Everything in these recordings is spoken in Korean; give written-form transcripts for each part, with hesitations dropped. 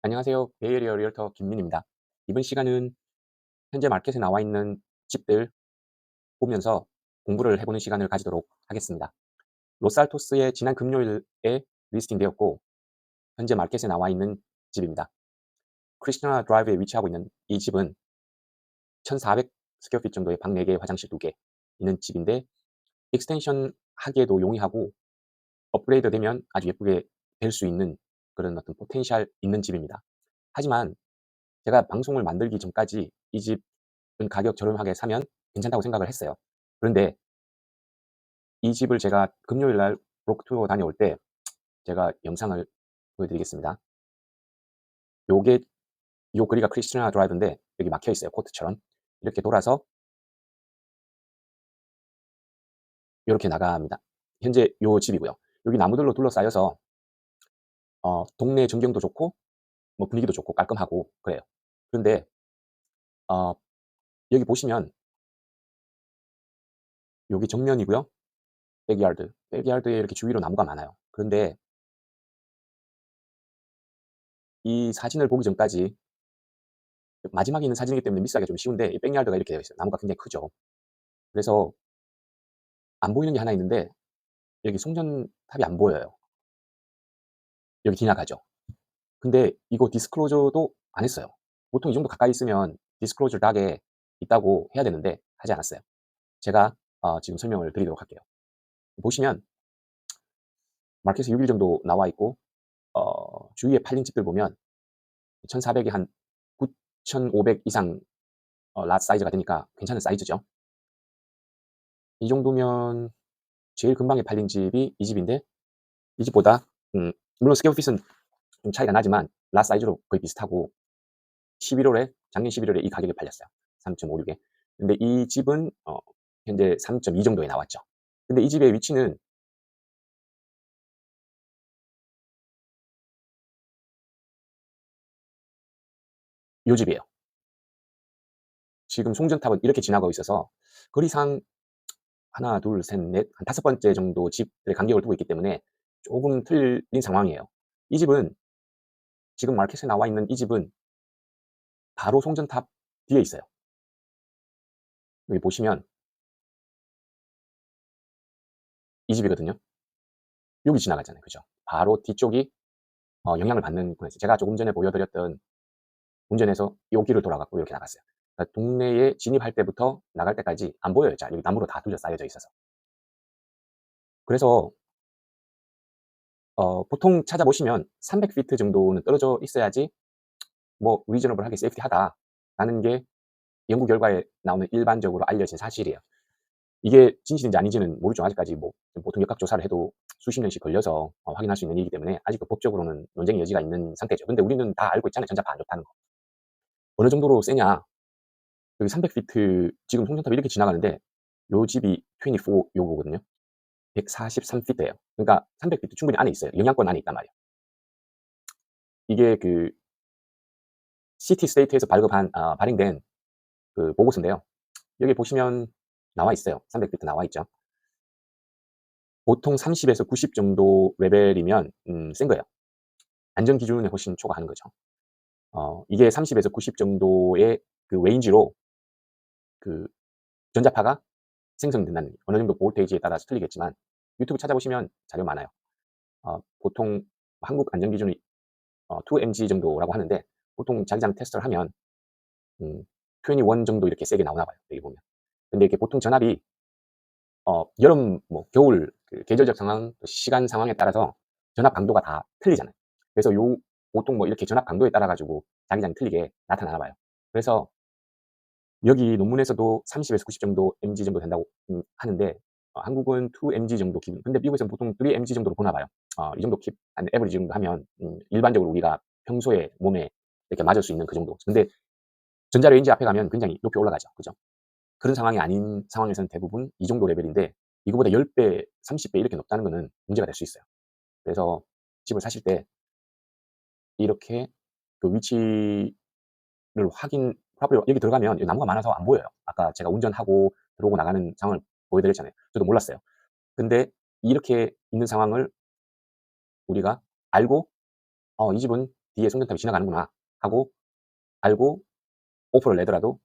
안녕하세요. 베이에리어 리얼터 김민입니다. 이번 시간은 현재 마켓에 나와 있는 집들 보면서 공부를 해보는 시간을 가지도록 하겠습니다. 로스알토스의 지난 금요일에 리스팅되었고 현재 마켓에 나와 있는 집입니다. 크리스티나 드라이브에 위치하고 있는 이 집은 1400 스퀘어핏 정도의 방 4개, 화장실 2개 있는 집인데 익스텐션 하기에도 용이하고 업그레이드 되면 아주 예쁘게 될 수 있는 그런 어떤 포텐셜 있는 집입니다. 하지만 제가 방송을 만들기 전까지 이 집은 가격 저렴하게 사면 괜찮다고 생각을 했어요. 그런데 이 집을 제가 금요일 날 브로크 투어 다녀올 때 제가 영상을 보여드리겠습니다. 요게 요 거리가 크리스티나 드라이브인데 여기 막혀 있어요. 코트처럼. 이렇게 돌아서 요렇게 나갑니다. 현재 요 집이고요. 여기 나무들로 둘러싸여서 동네 전경도 좋고 뭐 분위기도 좋고 깔끔하고 그래요. 그런데 어 여기 보시면 여기 정면이고요. 백야드. 백야드에 이렇게 주위로 나무가 많아요. 그런데 이 사진을 보기 전까지 마지막에 있는 사진이기 때문에 미스하기가 좀 쉬운데 이 백야드가 이렇게 되어 있어요. 나무가 굉장히 크죠. 그래서 안 보이는 게 하나 있는데 여기 송전탑이 안 보여요. 여기 지나가죠. 근데 이거 디스클로저도 안 했어요. 보통 이 정도 가까이 있으면 디스클로저 락에 있다고 해야 되는데 하지 않았어요. 제가 지금 설명을 드리도록 할게요. 보시면 마켓에 6일 정도 나와 있고 주위에 팔린 집들 보면 1,400이 한 9,500 이상 랏 사이즈가 되니까 괜찮은 사이즈죠. 이 정도면 제일 금방에 팔린 집이 이 집인데 이 집보다 물론 스퀘어핏은 좀 차이가 나지만 라 사이즈로 거의 비슷하고 11월에 작년 11월에 이 가격에 팔렸어요. 3.56에. 근데 이 집은 현재 3.2 정도에 나왔죠. 근데 이 집의 위치는 요 집이에요. 지금 송전탑은 이렇게 지나가고 있어서 거리상 하나, 둘, 셋, 넷, 한 5번째 정도 집들의 간격을 두고 있기 때문에 조금 틀린 상황이에요. 이 집은 지금 마켓에 나와 있는 이 집은 바로 송전탑 뒤에 있어요. 여기 보시면 이 집이거든요. 여기 지나가잖아요. 그죠? 바로 뒤쪽이 영향을 받는 구간이었어요. 제가 조금 전에 보여드렸던 운전해서 여기를 돌아갔고 이렇게 나갔어요. 그러니까 동네에 진입할 때부터 나갈 때까지 안 보여요. 자, 여기 나무로 다 둘러싸여져 있어서. 그래서 보통 찾아보시면 300피트 정도는 떨어져 있어야지 뭐 리저너블하게 세이프티하다라는 게 연구 결과에 나오는 일반적으로 알려진 사실이에요. 이게 진실인지 아닌지는 모르죠. 아직까지 뭐 보통 역학 조사를 해도 수십 년씩 걸려서 확인할 수 있는 일이기 때문에 아직도 법적으로는 논쟁의 여지가 있는 상태죠. 근데 우리는 다 알고 있잖아요. 전자파 안 좋다는 거. 어느 정도로 세냐? 여기 300피트 지금 송전탑이 이렇게 지나가는데 요 집이 24 요거거든요. 143피트예요. 그러니까 300피트 충분히 안에 있어요. 영향권 안에 있단 말이에요. 이게 그 시티 스테이트에서 발행된 그 보고서인데요. 여기 보시면 나와 있어요. 300피트 나와 있죠. 보통 30에서 90 정도 레벨이면 센 거예요. 안전 기준에 훨씬 초과하는 거죠. 이게 30에서 90 정도의 그 레인지로 그 전자파가 생성된다는 어느 정도 볼테이지에 따라서 틀리겠지만 유튜브 찾아보시면 자료 많아요. 보통 한국 안전 기준이 2mg 정도라고 하는데 보통 자기장 테스트를 하면 21 정도 이렇게 세게 나오나 봐요. 여기 보면. 근데 이렇게 보통 전압이 여름, 뭐 겨울 그 계절적 상황, 또 시간 상황에 따라서 전압 강도가 다 틀리잖아요. 그래서 보통 뭐 이렇게 전압 강도에 따라 가지고 자기장이 틀리게 나타나나 봐요. 그래서 여기 논문에서도 30에서 90 정도 mg 정도 된다고 하는데 한국은 2mg 정도 기준. 근데 미국에서는 보통 3mg 정도로 보나 봐요. 이 정도 킵 한 에버리지 정도 하면 일반적으로 우리가 평소에 몸에 이렇게 맞을 수 있는 그 정도. 근데 전자 레인지 앞에 가면 굉장히 높이 올라가죠. 그죠? 그런 상황이 아닌 상황에서는 대부분 이 정도 레벨인데 이거보다 10배, 30배 이렇게 높다는 거는 문제가 될 수 있어요. 그래서 집을 사실 때 이렇게 그 위치를 확인 여기 들어가면 나무가 많아서 안 보여요. 아까 제가 운전하고 들어오고 나가는 상황을 보여드렸잖아요. 저도 몰랐어요. 근데 이렇게 있는 상황을 우리가 알고 이 집은 뒤에 송전탑이 지나가는구나 하고 알고 오퍼를 내더라도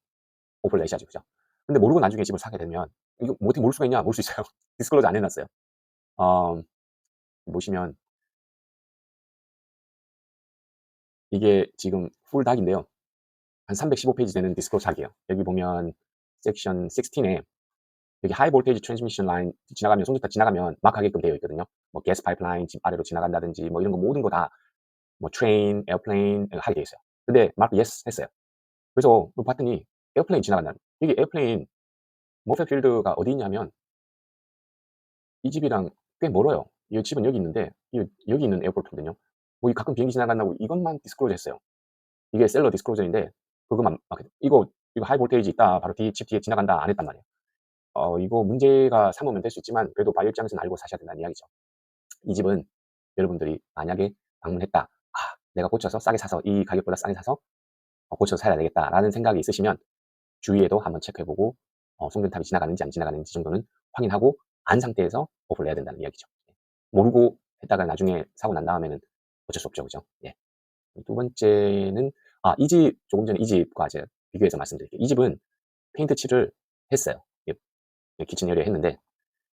오퍼를 내셔야죠. 그죠? 근데 모르고 나중에 집을 사게 되면 이거 뭐 어떻게 모를 수가 있냐? 모를 수 있어요. 디스클로저 안 해놨어요. 어, 보시면 이게 지금 풀 닥인데요. 한 315페이지 되는 디스클로저 닥이에요. 여기 보면 섹션 16에 여기 하이 볼테이지 트랜스미션 라인 지나가면 송전탑 지나가면 막 하게끔 되어 있거든요. 뭐 가스 파이프라인 집 아래로 지나간다든지 뭐 이런 거 모든 거 다 뭐 트레인, 에어플레인 하게 되어 있어요. 근데 마크 예스 했어요. 그래서 봤더니 에어플레인 지나간다는 이게 에어플레인 모펠 필드가 어디 있냐면 이 집이랑 꽤 멀어요. 이 집은 여기 있는데 여기 있는 에어포트거든요. 뭐 가끔 비행기 지나간다고 이것만 디스클로저 했어요. 이게 셀러 디스클로저인데 그것만 이거 하이 볼테이지 있다. 바로 집 뒤에 지나간다 안 했단 말이에요. 이거 문제가 삼으면 될 수 있지만 그래도 바이오 입장에서는 알고 사셔야 된다는 이야기죠. 이 집은 여러분들이 만약에 방문했다. 아, 내가 고쳐서 싸게 사서 이 가격보다 싸게 사서 고쳐서 사야 되겠다라는 생각이 있으시면 주위에도 한번 체크해보고 송전탑이 지나가는지 안 지나가는지 정도는 확인하고 안 상태에서 오프를 내야 된다는 이야기죠. 모르고 했다가 나중에 사고 난 다음에는 어쩔 수 없죠. 그죠? 예. 두 번째는 이 집 조금 전에 이 집과 제가 비교해서 말씀드릴게요. 이 집은 페인트 칠을 했어요. 예, 키친 에리어 했는데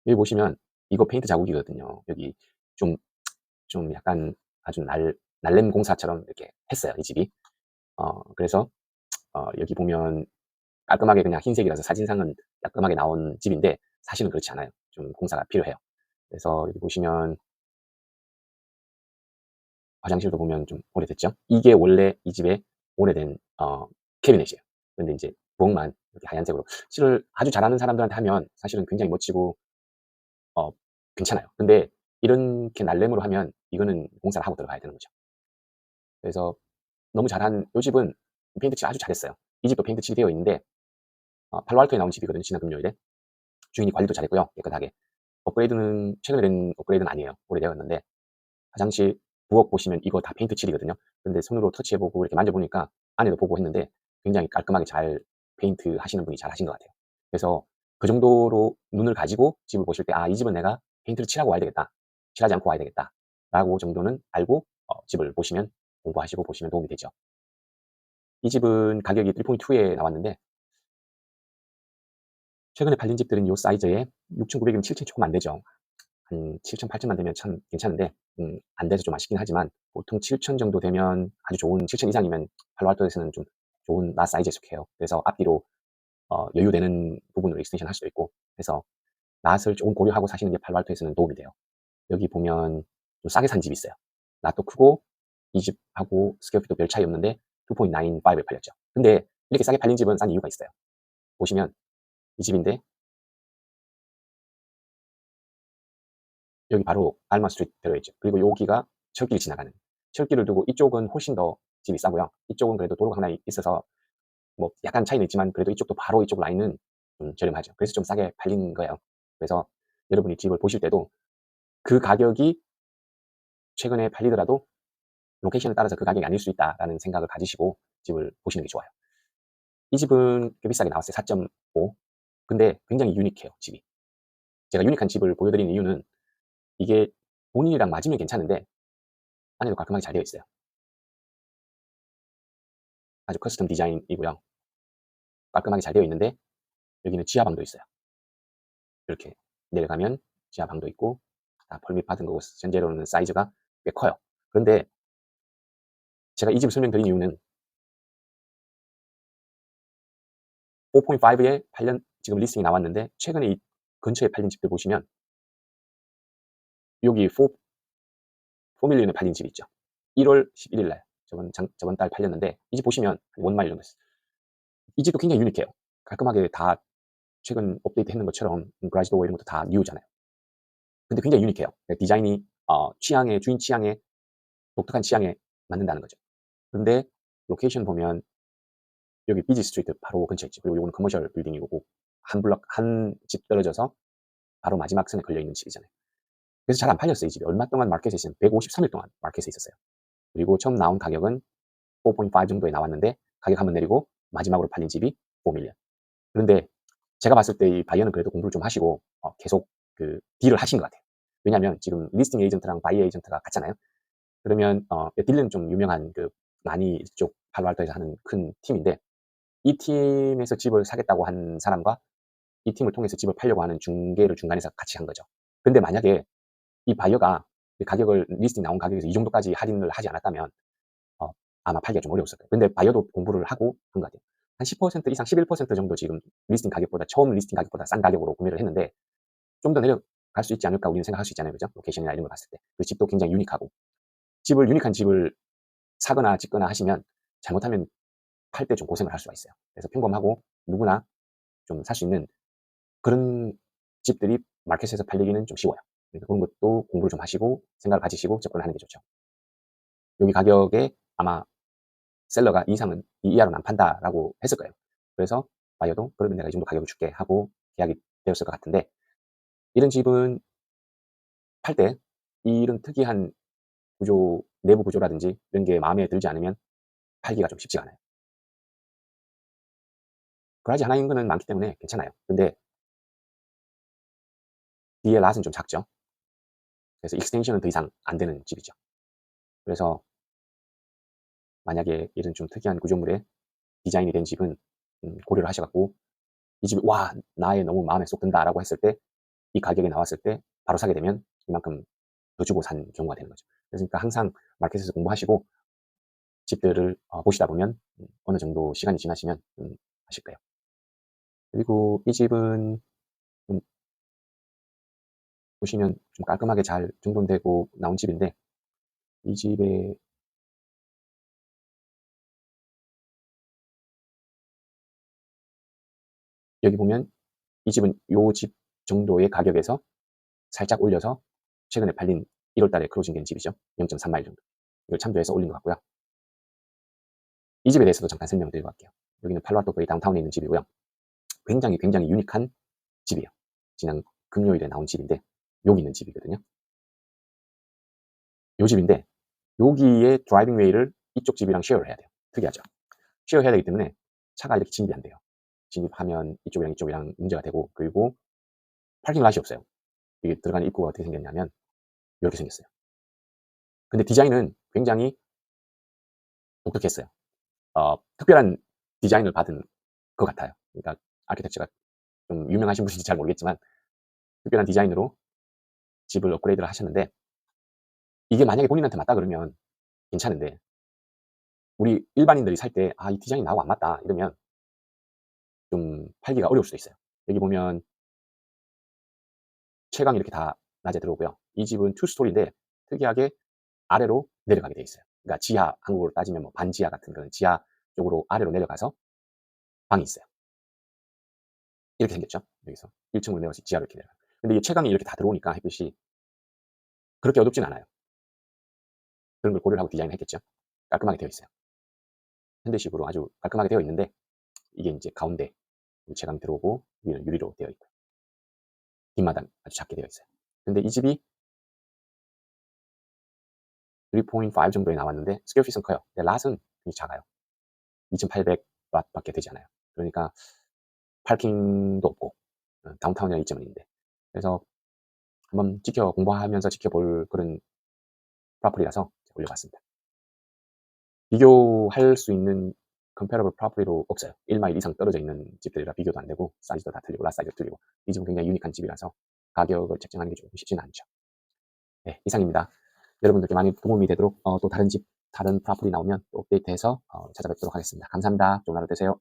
여기 보시면 이거 페인트 자국이거든요. 여기 좀, 좀 약간 아주 날렘 공사처럼 이렇게 했어요. 이 집이. 그래서 여기 보면 깔끔하게 그냥 흰색이라서 사진상은 깔끔하게 나온 집인데 사실은 그렇지 않아요. 좀 공사가 필요해요. 그래서 여기 보시면 화장실도 보면 좀 오래됐죠. 이게 원래 이 집의 오래된 캐비넷이에요. 근데 이제 부엌만 이렇게 하얀색으로 칠을 아주 잘하는 사람들한테 하면 사실은 굉장히 멋지고 어, 괜찮아요. 근데 이렇게 날렘으로 하면 이거는 공사를 하고 들어가야 되는 거죠. 그래서 너무 잘한 요 집은 페인트 칠 아주 잘했어요. 이 집도 페인트 칠이 되어 있는데 팔로알토에 나온 집이거든요. 지난 금요일에. 주인이 관리도 잘했고요. 깨끗하게. 업그레이드는 최근에 된 업그레이드는 아니에요. 오래되었는데 화장실 부엌 보시면 이거 다 페인트 칠이거든요. 근데 손으로 터치해보고 이렇게 만져보니까 안에도 보고 했는데 굉장히 깔끔하게 잘 페인트 하시는 분이 잘 하신 것 같아요. 그래서 그 정도로 눈을 가지고 집을 보실 때 이 집은 내가 페인트를 칠하고 와야 되겠다. 칠하지 않고 와야 되겠다. 라고 정도는 알고 집을 보시면 공부하시고 보시면 도움이 되죠. 이 집은 가격이 3.2에 나왔는데 최근에 팔린 집들은 이 사이즈에 6,900이면 7,000 조금 안 되죠. 한 7천, 8천만 되면 참 괜찮은데 안 돼서 좀 아쉽긴 하지만 보통 7천 정도 되면 아주 좋은 7천 이상이면 팔로알토에서는 좀 좋은 나 사이즈에 속해요. 그래서 앞뒤로 여유되는 부분으로 익스텐션 할 수도 있고 해서 낫을 조금 고려하고 사시는 게 팔로알토에서는 도움이 돼요. 여기 보면 좀 싸게 산 집이 있어요. 낫도 크고 이 집하고 스퀘어핏도 별 차이 없는데 2.95에 팔렸죠. 근데 이렇게 싸게 팔린 집은 싼 이유가 있어요. 보시면 이 집인데 여기 바로 알마 스트리트 들어있죠. 그리고 여기가 철길이 지나가는. 철길을 두고 이쪽은 훨씬 더 집이 싸고요. 이쪽은 그래도 도로가 하나 있어서 뭐 약간 차이는 있지만 그래도 이쪽도 바로 이쪽 라인은 저렴하죠. 그래서 좀 싸게 팔린 거예요. 그래서 여러분이 집을 보실 때도 그 가격이 최근에 팔리더라도 로케이션에 따라서 그 가격이 아닐 수 있다라는 생각을 가지시고 집을 보시는 게 좋아요. 이 집은 꽤 비싸게 나왔어요. 4.5. 근데 굉장히 유니크해요, 집이. 제가 유니크한 집을 보여드리는 이유는 이게 본인이랑 맞으면 괜찮은데 안에도 깔끔하게 잘 되어 있어요. 아주 커스텀 디자인이고요. 깔끔하게 잘 되어 있는데 여기는 지하방도 있어요. 이렇게 내려가면 지하방도 있고 다 펄밑 받은 거고 전제로는 사이즈가 꽤 커요. 그런데 제가 이 집을 설명드린 이유는 5.5에 지금 리스팅이 나왔는데 최근에 이 근처에 팔린 집들 보시면 여기 4밀리언에 팔린 집이 있죠. 1월 11일 날 저번 달 팔렸는데 이 집 보시면 1마일 정도 있어요. 이 집도 굉장히 유니크해요. 깔끔하게 다 최근 업데이트 했는 것처럼 그라지 도어 이런 것도 다 뉴잖아요. 근데 굉장히 유니크해요. 디자인이 주인 취향에 독특한 취향에 맞는다는 거죠. 근데 로케이션 보면 여기 비지 스트리트 바로 근처에 있지. 그리고 이거는 커머셜 빌딩이고 한 집 떨어져서 바로 마지막 선에 걸려있는 집이잖아요. 그래서 잘 안 팔렸어요. 이 집이. 얼마 동안 마켓에 있었어요. 153일 동안 마켓에 있었어요. 그리고 처음 나온 가격은 4.5 정도에 나왔는데 가격 한번 내리고 마지막으로 팔린 집이 4밀리언. 그런데 제가 봤을 때 이 바이어는 그래도 공부를 좀 하시고 계속 그 딜을 하신 것 같아요. 왜냐하면 지금 리스팅 에이전트랑 바이어 에이전트가 같잖아요. 그러면 딜은 좀 유명한 많이 이쪽 팔로알토에서 하는 큰 팀인데, 이 팀에서 집을 사겠다고 한 사람과 이 팀을 통해서 집을 팔려고 하는 중개를 중간에서 같이 한 거죠. 근데 만약에 이 바이어가 가격을 리스팅 나온 가격에서 이 정도까지 할인을 하지 않았다면 어, 아마 팔기가 좀 어려웠을 거예요. 근데 바이어도 공부를 하고 한 것 같아요. 한 10% 이상, 11% 정도 지금 리스팅 가격보다, 처음 리스팅 가격보다 싼 가격으로 구매를 했는데, 좀 더 내려갈 수 있지 않을까 우리는 생각할 수 있잖아요. 그죠? 로케이션이나 이런 걸 봤을 때. 그 집도 굉장히 유니크하고. 유니크한 집을 사거나 짓거나 하시면 잘못하면 팔 때 좀 고생을 할 수가 있어요. 그래서 평범하고 누구나 좀 살 수 있는 그런 집들이 마켓에서 팔리기는 좀 쉬워요. 그러니까 그런 것도 공부를 좀 하시고 생각을 가지시고 접근을 하는 게 좋죠. 여기 가격에 아마 셀러가 이 이하로는 안 판다라고 했을 거예요. 그래서 바이어도 그러면 내가 이 정도 가격을 줄게 하고 계약이 되었을 것 같은데, 이런 집은 팔 때 이런 특이한 구조, 내부 구조라든지 이런 게 마음에 들지 않으면 팔기가 좀 쉽지가 않아요. 그라지 하나인 거는 많기 때문에 괜찮아요. 근데 뒤에 랏은 좀 작죠. 그래서 익스텐션은 더 이상 안 되는 집이죠. 그래서 만약에 이런 좀 특이한 구조물에 디자인이 된 집은 고려를 하셔갖고 이 집이 와 나의 너무 마음에 쏙 든다라고 했을 때, 이 가격에 나왔을 때 바로 사게 되면 이만큼 더 주고 산 경우가 되는 거죠. 그러니까 항상 마켓에서 공부하시고 집들을 보시다 보면 어느 정도 시간이 지나시면 아실 거예요. 그리고 이 집은 좀 보시면 좀 깔끔하게 잘 정돈되고 나온 집인데, 이 집에 여기 보면 이 집은 요 집 정도의 가격에서 살짝 올려서 최근에 팔린 1월 달에 클로징 된 집이죠. 0.3마일 정도. 이걸 참조해서 올린 것 같고요. 이 집에 대해서도 잠깐 설명드리고 갈게요. 여기는 팔로알토 거의 다운타운에 있는 집이고요. 굉장히 굉장히 유니크한 집이에요. 지난 금요일에 나온 집인데 여기 있는 집이거든요. 요 집인데 여기에 드라이빙 웨이를 이쪽 집이랑 쉐어를 해야 돼요. 특이하죠. 쉐어 해야 되기 때문에 차가 이렇게 진입이 안 돼요. 진입하면 이쪽이랑 문제가 되고, 그리고 파킹 랏이 없어요. 이게 들어가는 입구가 어떻게 생겼냐면 이렇게 생겼어요. 근데 디자인은 굉장히 독특했어요. 특별한 디자인을 받은 것 같아요. 그러니까 아키텍처가 좀 유명하신 분인지 잘 모르겠지만 특별한 디자인으로 집을 업그레이드를 하셨는데, 이게 만약에 본인한테 맞다 그러면 괜찮은데 우리 일반인들이 살 때 이 디자인 나하고 안 맞다 이러면 좀 팔기가 어려울 수도 있어요. 여기 보면 채광이 이렇게 다 낮에 들어오고요. 이 집은 투스토리인데 특이하게 아래로 내려가게 돼 있어요. 그러니까 지하, 한국으로 따지면 뭐 반지하 같은 그런 지하 쪽으로 아래로 내려가서 방이 있어요. 이렇게 생겼죠. 여기서 1층으로 내려가서 지하로 이렇게 내려가요. 근데 이 채광이 이렇게 다 들어오니까 햇빛이 그렇게 어둡진 않아요. 그런 걸 고려를 하고 디자인을 했겠죠. 깔끔하게 되어 있어요. 현대식으로 아주 깔끔하게 되어 있는데, 이게 이제 가운데 채광이 들어오고 위는 유리로 되어 있고 뒷마당 아주 작게 되어 있어요. 근데 이 집이 3.5 정도에 나왔는데 스퀘어핏은 커요. 근데 랏은 굉장히 작아요. 2,800랏 밖에 되지 않아요. 그러니까 파킹도 없고 다운타운이라는 이점은 있는데, 그래서 한번 공부하면서 지켜볼 그런 프로퍼리라서 올려봤습니다. 비교할 수 있는 comparable property로 없어요. 1마일 이상 떨어져 있는 집들이라 비교도 안 되고 사이즈도 다 틀리고 랏 사이즈도 틀리고, 이 집은 굉장히 유니크한 집이라서 가격을 책정하는 게 조금 쉽지는 않죠. 네, 이상입니다. 여러분들께 많이 도움이 되도록 또 다른 프로퍼티 나오면 또 업데이트해서 찾아뵙도록 하겠습니다. 감사합니다. 좋은 하루 되세요.